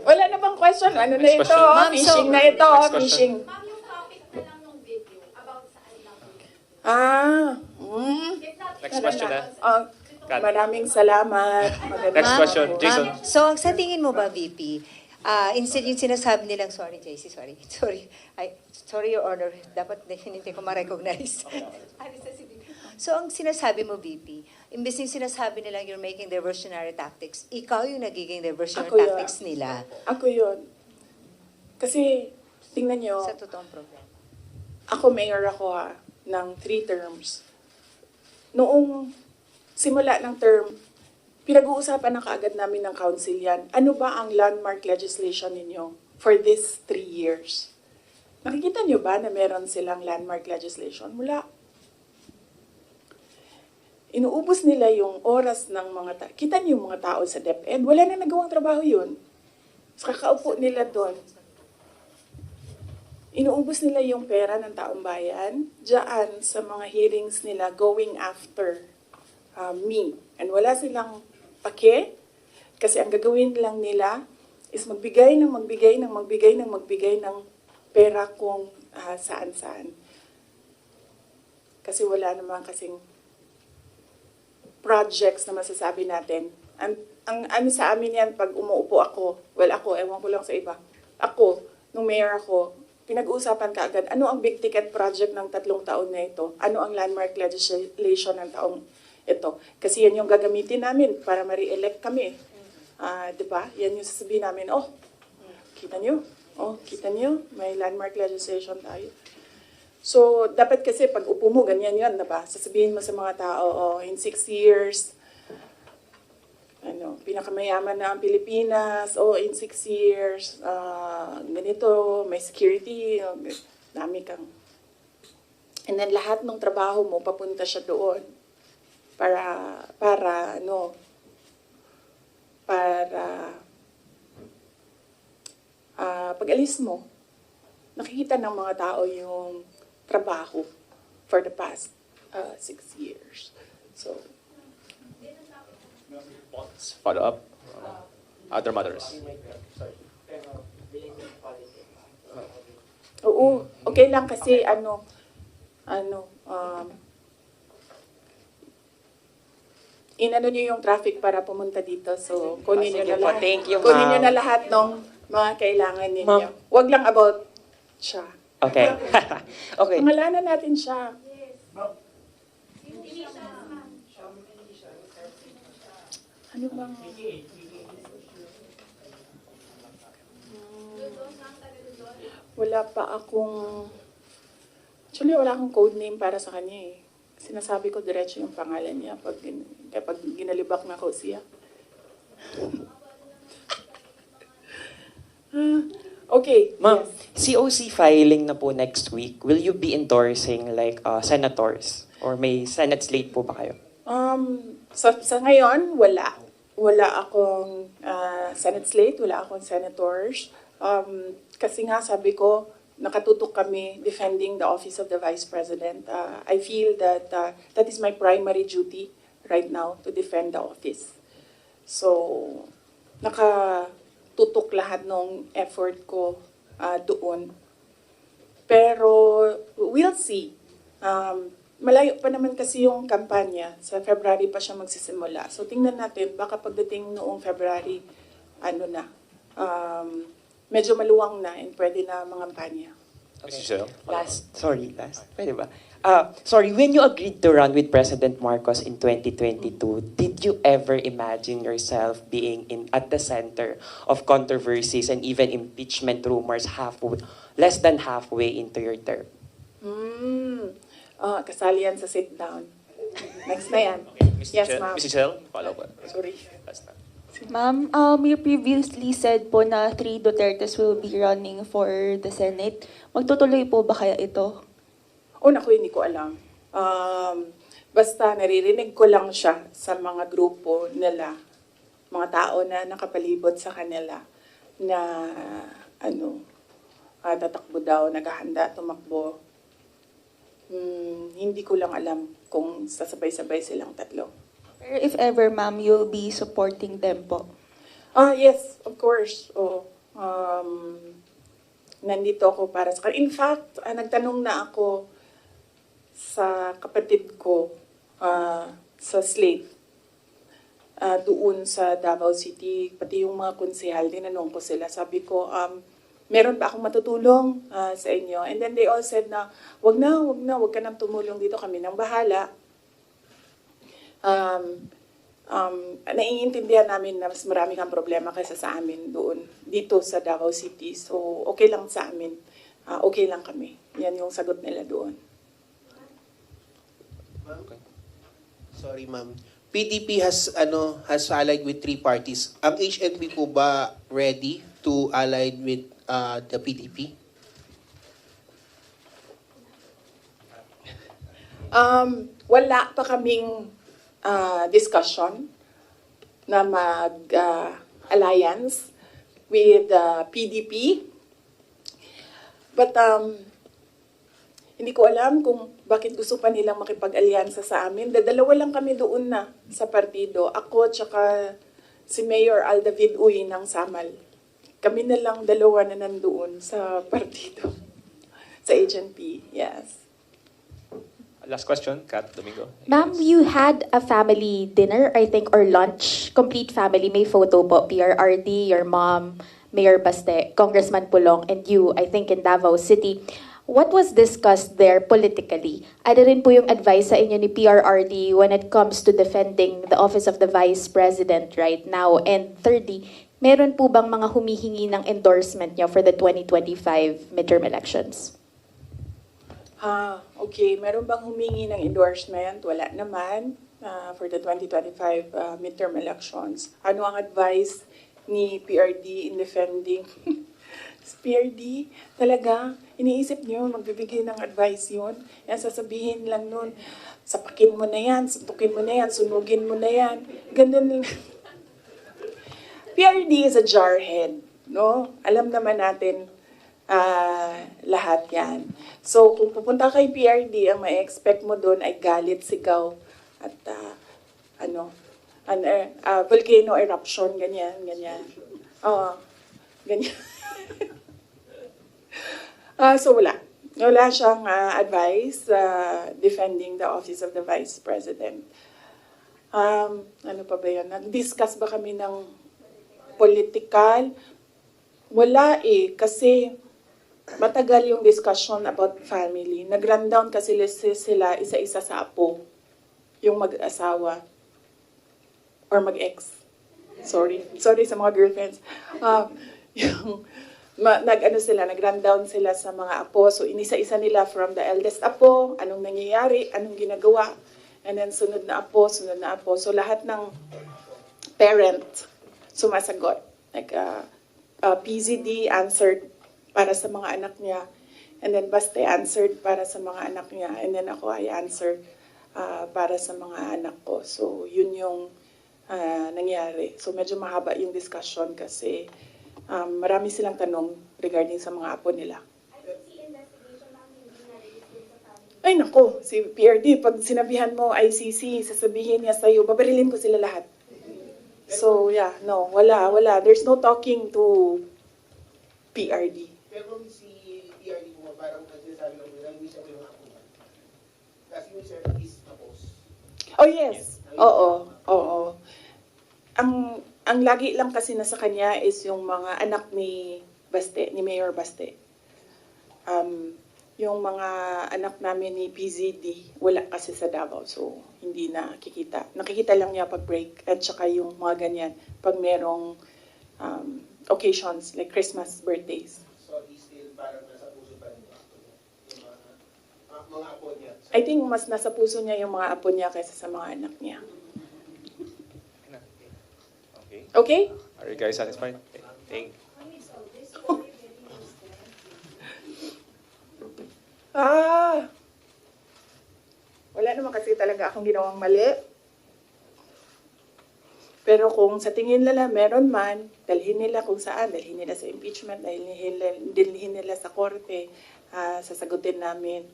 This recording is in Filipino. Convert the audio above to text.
Wala na bang question? Ano na Next ito? question. Ma'am, Fishing so- na ito. Next question. Fishing. Ma'am, yung topic na lang ng video about saan lang po. It's not Next question na. Cut. Maraming salamat. Next question, Jason. So, sa tingin mo ba, VP, instead yung sinasabi nilang, sorry, JC, sorry, Your Honor, dapat hindi ko ma-recognize. So, ang sinasabi mo, VP, imbes yung sinasabi nilang you're making diversionary tactics, ikaw yung nagiging diversionary Ako yun. tactics nila Ako yun. Kasi, tingnan nyo, sa totoong problema. ako mayor ako ng 3 terms. Noong simula ng term, pinag-uusapan na kaagad namin ng council yan. Ano ba ang landmark legislation ninyo for this 3 years? Nakikita nyo ba na meron silang landmark legislation? Wala. Inuubos nila yung oras ng mga tao. Kita niyo yung mga tao sa DepEd, wala na nagawang trabaho yun. So, kakaupo nila doon. Inuubos nila yung pera ng taong bayan diyan sa mga hearings nila going after me. And wala silang pake kasi ang gagawin lang nila is magbigay ng pera kung saan-saan. Kasi wala naman kasing projects na masasabi natin. Ang ano sa amin yan, pag umuupo ako, ewan ko lang sa iba. Ako, nung mayor ako, pinag-uusapan ka agad, ano ang big ticket project ng 3 taon na ito? Ano ang landmark legislation ng taong ito? Kasi yan yung gagamitin namin para ma-re-elect kami. Diba? Yan yung sasabihin namin, kita nyo? May landmark legislation tayo. So, dapat kasi pag upo mo, ganyan yan, diba? Sasabihin mo sa mga tao, in 6 years, pinakamayaman na ang Pilipinas, in 6 years, ganito, may security, dami kang. And then lahat ng trabaho mo, papunta siya doon para pag-alis mo, nakikita ng mga tao yung trabaho for the past 6 years. So, Follow up. Other matters. oo, okay lang kasi inano niyo yung traffic para pumunta dito. So, kunin niyo Sige na po, lahat. thank you, Kunin niyo ma'am. na lahat ng mga kailangan ninyo. Ma'am. Wag lang about siya. Okay. Okay. Pangalanan natin siya. Ano bang... Wala pa akong... Actually, wala akong code name para sa kanya eh. Sinasabi ko diretso yung pangalan niya kapag ginalibak na ko siya. Okay. Ma'am, Yes. COC filing na po next week. Will you be endorsing like senators? Or may Senate slate po ba kayo? Sa ngayon, wala. Wala akong Senate slate, wala akong senators. Kasi nga sabi ko, nakatutok kami defending the office of the Vice President. I feel that that is my primary duty right now, to defend the office. So, nakatutok lahat ng effort ko doon. Pero, we'll see. Malayo pa naman kasi yung kampanya. Sa February pa siya magsisimula. So, tingnan natin, baka pagdating noong February, medyo maluwang na and pwede na mangampanya. Mrs. Sel. Last. Pwede ba? Sorry, when you agreed to run with President Marcos in 2022, did you ever imagine yourself being at the center of controversies and even impeachment rumors less than halfway into your term? Kasali yan sa sit down. Next na yan. Yes, ma'am. Mrs. Sel, follow up. Sorry. Last na. Ma'am, you previously said po na 3 Dutertes will be running for the Senate. Magtutuloy po ba kaya ito? Naku, hindi ko alam. Basta naririnig ko lang siya sa mga grupo nila, mga tao na nakapalibot sa kanila na tatakbo daw, naghahanda, tumakbo. Hindi ko lang alam kung sasabay-sabay silang tatlo. Pero if ever, ma'am, you'll be supporting them po. Yes, of course. Nandito ako para sa In fact, nagtanong na ako sa kapatid ko sa Slate doon sa Davao City, pati yung mga konsehal, tinanong ko sila. Sabi ko, meron ba akong matutulong sa inyo? And then they all said na, wag ka nang tumulong dito, kami nang bahala. Naiintindihan namin na mas marami kang problema kaysa sa amin doon, dito sa Davao City. So, okay lang sa amin. Okay lang kami. Yan yung sagot nila doon. Sorry, ma'am. PDP has allied with 3 parties. Ang HNP po ba ready to ally with the PDP? Wala pa kaming discussion na mag-alliance with PDP. But hindi ko alam kung bakit gusto pa nilang makipag-alyansa sa amin. Dalawa lang kami doon na sa partido. Ako tsaka si Mayor Aldavid Uy ng Samal. Kami na lang dalawa na nandoon sa partido. Sa HNP, yes. Last question, Kat Domingo. Ma'am, you had a family dinner, I think, or lunch. Complete family. May photo po. PRRD, your mom, Mayor Baste, Congressman Pulong, and you, I think, in Davao City. What was discussed there politically? Ano rin po yung advice sa inyo ni PRRD when it comes to defending the office of the Vice President right now? And thirdly, meron po bang mga humihingi ng endorsement nyo for the 2025 midterm elections? Okay. Meron bang humingi ng endorsement? Wala naman for the 2025 midterm elections. Ano ang advice ni PRD in defending? PRD, talaga, iniisip niyo, magbibigay ng advice yun. Yan, sasabihin lang nun, sapakin mo na yan, suntukin mo na yan, sunugin mo na yan. Ganun lang. PRD is a jarhead, no? Alam naman natin lahat yan. So, kung pupunta kay PRD, ang may expect mo doon ay galit, sigaw, at volcano eruption, ganyan. Ganyan. So wala. Wala siyang advice defending the office of the Vice President. Ano pa ba yan? Nag-discuss ba kami ng political? Wala kasi matagal yung discussion about family. Nag-rundown kasi sila isa-isa sa apo. Yung mag-asawa. Or mag-ex. Sorry sa mga girlfriends. Nag-rundown sila sa mga apo. So, inisa-isa nila from the eldest apo, anong nangyayari, anong ginagawa, and then sunod na apo. So, lahat ng parent sumasagot. Like, PZD answered para sa mga anak niya, and then Baste answered para sa mga anak niya, and then ako ay answered para sa mga anak ko. So, yun yung nangyari. So, medyo mahaba yung discussion kasi marami silang tanong regarding sa mga apo nila. Ay nako, si PRD, pag sinabihan mo ICC, sasabihin niya sa'yo, babarilin ko sila lahat. So yeah, no, wala. There's no talking to PRD. Pero si PRD mo, parang nagsasabi lang nila, hindi siya may mga apo. Kasi yung sir is tapos. Oh yes, oo. Ang lagi lang kasi nasa kanya is yung mga anak ni Baste, ni Mayor Baste. Yung mga anak namin ni PZD, wala kasi sa Davao, so hindi nakikita. Nakikita lang niya pag break, at saka yung mga ganyan, pag merong occasions, like Christmas, birthdays. So he's still parang nasa puso pa rin yung mga apo niya. I think mas nasa puso niya yung mga apo niya kaysa sa mga anak niya. Okay. Okay? Are you guys satisfied? Thank Wala naman kasi talaga akong ginawang mali. Pero kung sa tingin nila meron man, dalhin nila kung saan, dalhin nila sa impeachment, dalhin nila sa korte, sasagutin namin.